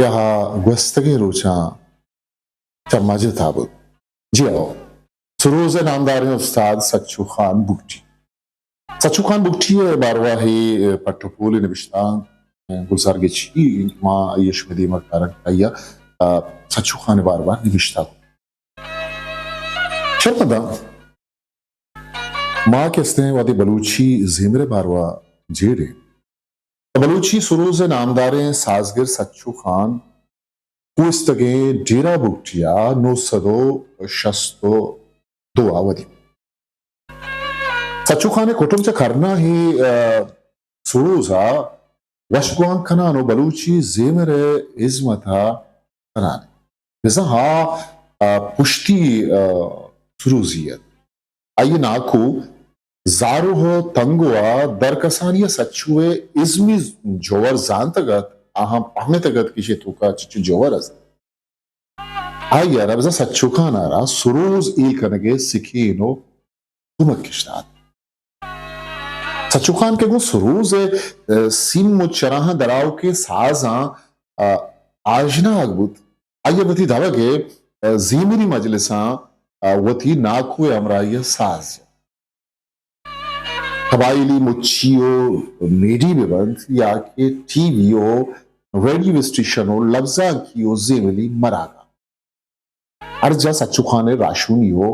यहाँ gwestagi rocha चम्माजे ताबुत जी आओ सरोज नामदार हैं उस्ताद सच्चू खान बुगटी सच्चू खान बुगटी बारवाही पट्टोपोली निविष्टान गुलजार गेची माँ यशमदी मकारक आया सच्चू खान बारवा निविष्टा शर्मदा माँ किसने वादी बलूची ज़िमरे बारवा जेरे बलूची सरोज नामदार हैं साजगर सच्चू खान कुस्तगे डेरा बुगटिया नो सदो शस्तो दो आवधी सच्चू खाने कुटुंबचा करना ही सुरूजा वशगुआन कनानो बलूची ज़ेमरे इज़मता कनाने जैसा पुष्टि सुरूजियत आये नाकू जारू हो तंगुआ दरकसानिया सच्चुए इज़मी जोवर जानतगत ahmet agat kişi tuka çiçi jovaraz. Ayya rabza saçukanara suruz ilkanage sikino tumakishtat. Saçukan ke gun suruz sim mucharaha daraw ke saza ajna agbut. Ayya bati davage zimiri majlisa wati naku amraya saz. कबाइली मुच्चियो मेडी बेबंद या के टीवीओ radio स्टेशनो लफ्जा की ओ जेवली मरागा अर्जा सच्चू खाने राशुनियो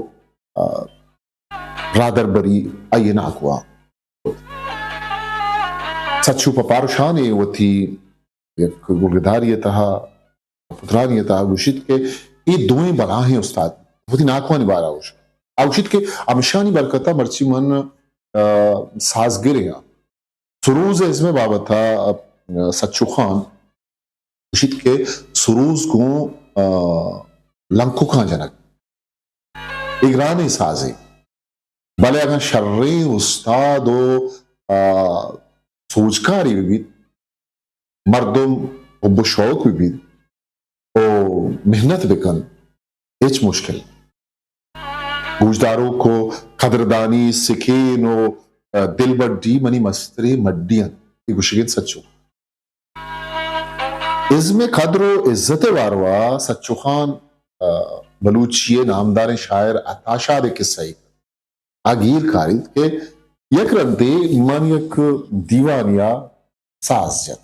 रादरबरी अयना कुआ सच्चू पपारशाने वती एक गुलगदारियतहा पुत्रानियतहा गुशित के ये दोई बला हैं उस्ताद वती नाकुआ निबारा औशित के अमशानी बरकता मर्ची मन साजगिरिया सुरूज इसमें बाबत था सच्चू खान उशित के सुरूज को लंकु खान जनक इगरानी साजे भले अगर शर्रे उस्तादो सोचकारी भी मर्दम बुशौक भी ओ मेहनत बिकन एच मुश्किल गुजदारों को कदरदानी सिकेनो दिल बड्डी मनी मस्तरी मड्डियन ये गुशिगित सच्चू इसमें कदरो इज्जत वारवा सच्चू खान बलूचिये नामदार शायर अताशा दे किस्सा आगीर कारिद के यक रंदे मन यक दीवानिया साज जत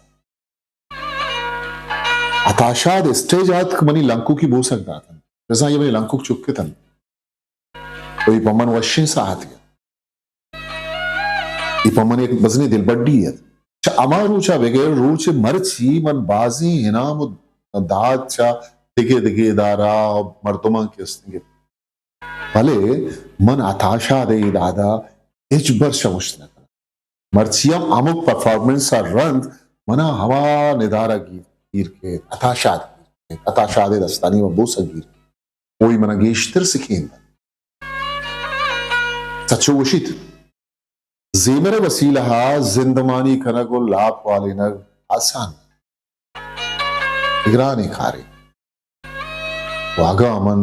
अताशा दे स्टेज आत मनी लंकू की बो सकता था जैसा ये मनी लंकू चुपके तन तो ये पमन वश्य साथ गया ये पमन एक बजने दिल बड्डी है अमार रूचा बगैर रूच मर्ची मन बाजी इनाम दाद चा दिगे दिगे दारा मर्दमा के अस्तिगे भले मन अताशा दे दादा इजबर शमुश्न मर्चियम अमुक परफॉर्मेंस रंद मना हवा निदारा गिर के अताशा दे दस्तानी में बोसा गिर कोई मना गेश्तर सिखें सच्चो वशित ज़ेमरे वसीला जिंदमानी कनगो लाप वाले नग आसान इगराने खारे वागा अमन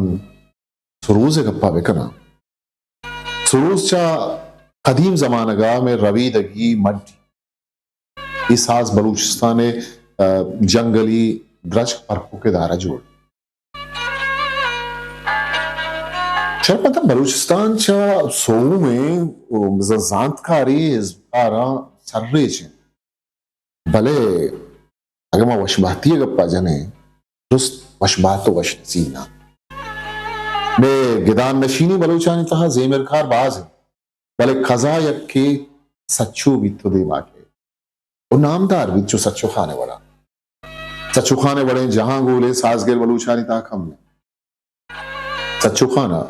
सुरूज गप्पा बेकना सुरूज चा कदीम जमानगा में रवीदगी मड्डी इस साज बलूचिस्तान जंगली द्रज परखों के दारा जोड़ शर्मता बलूचिस्तान चा सोऊ में जानकारी आरा सर्रेच भले अगर मैं वशबाती गप्पा जने दुस्त वशबातो वशसीना मैं गिदान नशीनी बलूचानी तहा ज़ेमर खार बाज है भले खजा यक के सच्चो भी तो दे बाके और नामदार भी जो सच्चो खाने बड़े जहां गोले साजगर बलूचानी तहा कम में सच्चो खाना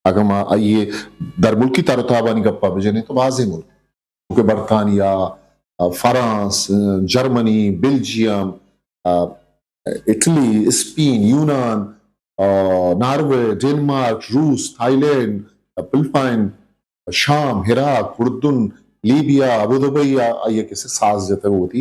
अगर माँ आइए दरमुल्क की तारुताबानी गप्पा बजने तो बाज़े मुल्क क्योंकि बरतानिया France Germany Belgium Italy Spain यूनान नॉर्वे डेनमार्क रूस थाईलैंड फिलिपाइन शाम इराक उर्दून लीबिया अबू धाबी ये किसी साज जते वो थी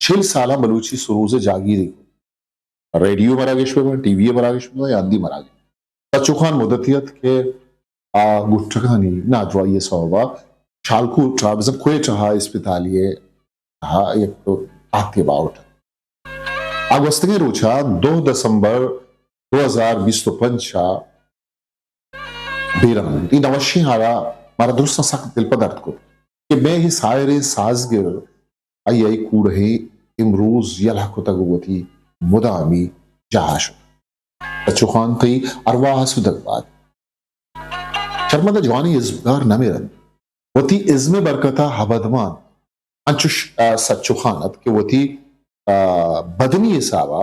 40 साला बलूची सरूज जागीरी रेडियो मरागेश में टीवी मरागेश में यादी मरागे सचू खान मुदतियत के गुट्टकानी नाजवाये सौबा शालकू ट्राबज कोई चाहा इस्पितालिये हा एक तो आते बाउट अगस्त के रोचा 2 दिसंबर 2025 बीरन इन अवश्य हारा मारा दुरुस्त सख्त दिल पदार्थ को कि मैं ही सायरे साजगिर आई कूड़े इमरोज यला को तगवती मुदामी जहाश सचू खान तई अरवाह सुदकबाद शर्मदा जवानी इज़गार नमिरन वती इज़्मे बरकता हबदमान अंचुश सचू खानत के वती बदनी सावा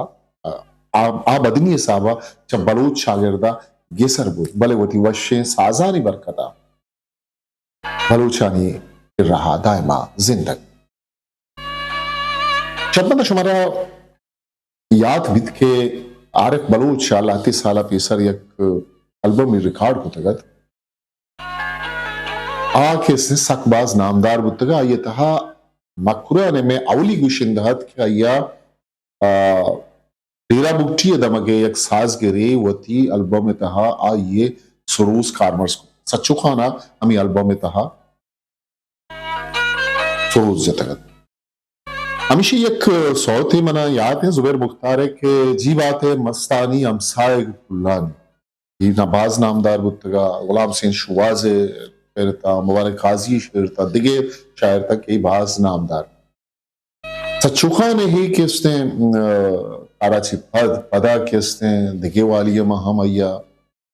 आ बदनी सावा जब बलूच शागिर्दा गेसर बुत बले वती वशे साजानी बरकता बलूचानी रहा दायमा जिंदगी शर्मदा शुमारा याद बित के आरिफ बलूच शाला 30 साला पीसर एक एल्बम रिकॉर्ड को तगत आके से सकबाज नामदार बुतगा ये तहा मकुराने में अवली गुशिंदहत के अया डेरा बुक्टी दमगे एक साज गिरे वती एल्बम में तहा आ ये सरूज कारमर्स को सच्चू खाना हमी एल्बम में तहा सरूज जतगत हमेशा एक सौत ही मना याद है जुबैर मुख्तार है कि जी बात है मस्तानी अमसाए गुलानी ये नबाज नामदार बुतगा गुलाम सिंह शुवाज शेरता मुबारक काजी शेरता दिगे शायर तक कई बाज नामदार सच्चू खान ही कि उसने कराची पदा कि उसने दिगे वाली हम अय्या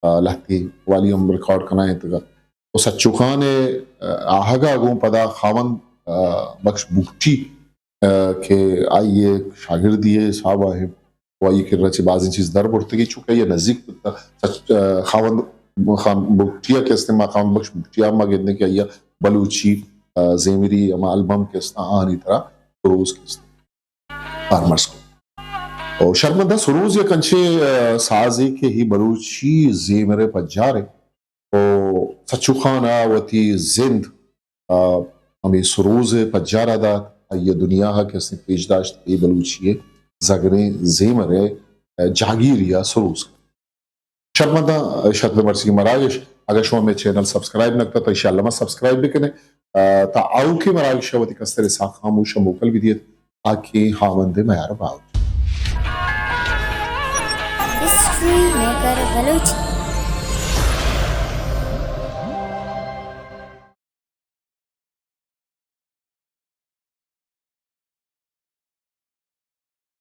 लहती वाली हम रिकॉर्ड करना तगा तो सच्चू खान आहगा गो पदा खावन बख्श बुक्टी के आइए शागिर्दी है साहब है वाई के रचे बाजी चीज दर बढ़ते की चुका ये नजदीक खावन खाम बुक्तिया के इस्तेमाल खाम बख्श बुक्तिया मगेदने के आइया बलूची ज़ेमिरी अमा एल्बम के इस्तेमाल आनी तरह सरूज के इस्तेमाल फार्मर्स को और शर्मदा सरूज ये कंचे साजी के ही बलूची ज़ेमिरे पज्जारे और सच्चू खाना वती जिंद हमें सरूज पज्जारा दा ये दुनिया है कैसे पेशदाश्त ए बलूची जगरे ज़ेमरे जागीरिया सरूज शर्मदा शक्ल मर्सी मरागिश अगर शो में चैनल सब्सक्राइब नकता तो इंशाल्लाह मैं सब्सक्राइब भी करें ता आउ के मरागिश वती कस्तर सा खामोश मोकल भी दिए ताकि हावंदे मयार बाव हिस्ट्री मेकर बलूची